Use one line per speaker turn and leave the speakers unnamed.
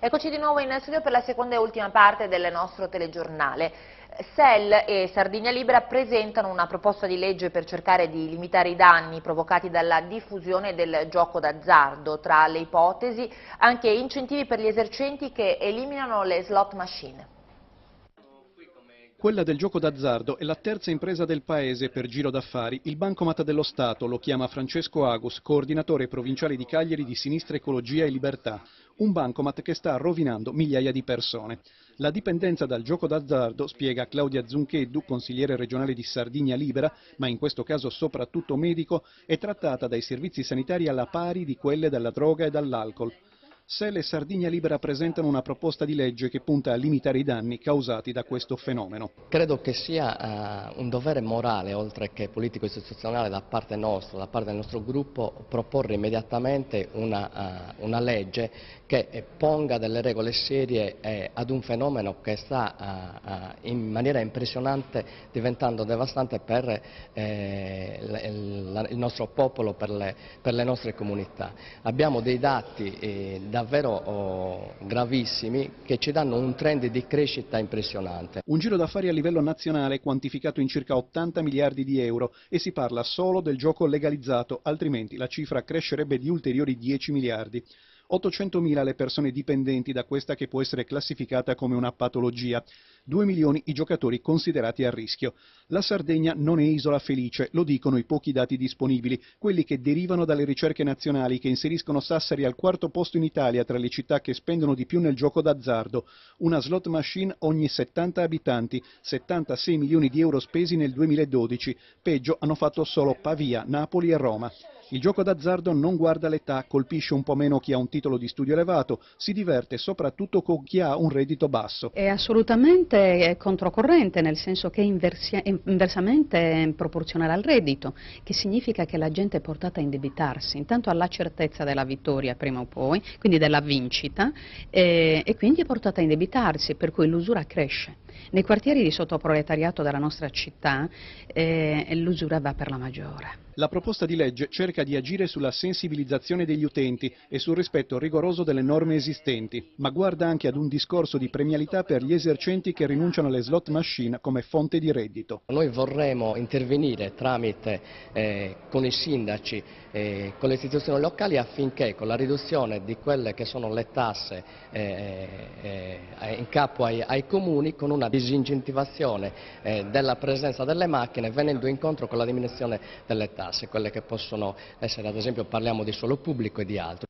Eccoci di nuovo in studio per la seconda e ultima parte del nostro telegiornale. SEL e Sardegna Libera presentano una proposta di legge per cercare di limitare i danni provocati dalla diffusione del gioco d'azzardo. Tra le ipotesi anche incentivi per gli esercenti che eliminano le slot machine.
Quella del gioco d'azzardo è la terza impresa del paese per giro d'affari. Il Bancomat dello Stato lo chiama Francesco Agus, coordinatore provinciale di Cagliari di Sinistra Ecologia e Libertà. Un bancomat che sta rovinando migliaia di persone. La dipendenza dal gioco d'azzardo, spiega Claudia Zuncheddu, consigliere regionale di Sardegna Libera, ma in questo caso soprattutto medico, è trattata dai servizi sanitari alla pari di quelle dalla droga e dall'alcol. SEL e Sardegna Libera presentano una proposta di legge che punta a limitare i danni causati da questo fenomeno.
Credo che sia un dovere morale, oltre che politico-istituzionale, da parte nostra, da parte del nostro gruppo, proporre immediatamente una legge che ponga delle regole serie ad un fenomeno che sta in maniera impressionante diventando devastante per il nostro popolo, per le nostre comunità. Abbiamo dei dati davvero gravissimi che ci danno un trend di crescita impressionante.
Un giro d'affari a livello nazionale quantificato in circa 80 miliardi di euro e si parla solo del gioco legalizzato, altrimenti la cifra crescerebbe di ulteriori 10 miliardi. 800.000 le persone dipendenti da questa che può essere classificata come una patologia. 2 milioni i giocatori considerati a rischio. La Sardegna non è isola felice, lo dicono i pochi dati disponibili, quelli che derivano dalle ricerche nazionali che inseriscono Sassari al quarto posto in Italia tra le città che spendono di più nel gioco d'azzardo. Una slot machine ogni 70 abitanti, 76 milioni di euro spesi nel 2012. Peggio hanno fatto solo Pavia, Napoli e Roma. Il gioco d'azzardo non guarda l'età, colpisce un po' meno chi ha un titolo di studio elevato, si diverte soprattutto con chi ha un reddito basso.
È assolutamente controcorrente, nel senso che è inversamente proporzionale al reddito, che significa che la gente è portata a indebitarsi, intanto alla certezza della vittoria prima o poi, quindi della vincita, e quindi è portata a indebitarsi, per cui l'usura cresce. Nei quartieri di sottoproletariato della nostra città l'usura va per la maggiore.
La proposta di legge cerca di agire sulla sensibilizzazione degli utenti e sul rispetto rigoroso delle norme esistenti, ma guarda anche ad un discorso di premialità per gli esercenti che rinunciano alle slot machine come fonte di reddito.
Noi vorremmo intervenire tramite con i sindaci, con le istituzioni locali affinché con la riduzione di quelle che sono le tasse in capo ai comuni, con una disincentivazione della presenza delle macchine, venendo incontro con la diminuzione delle tasse, quelle che possono essere, ad esempio parliamo di suolo pubblico e di altro.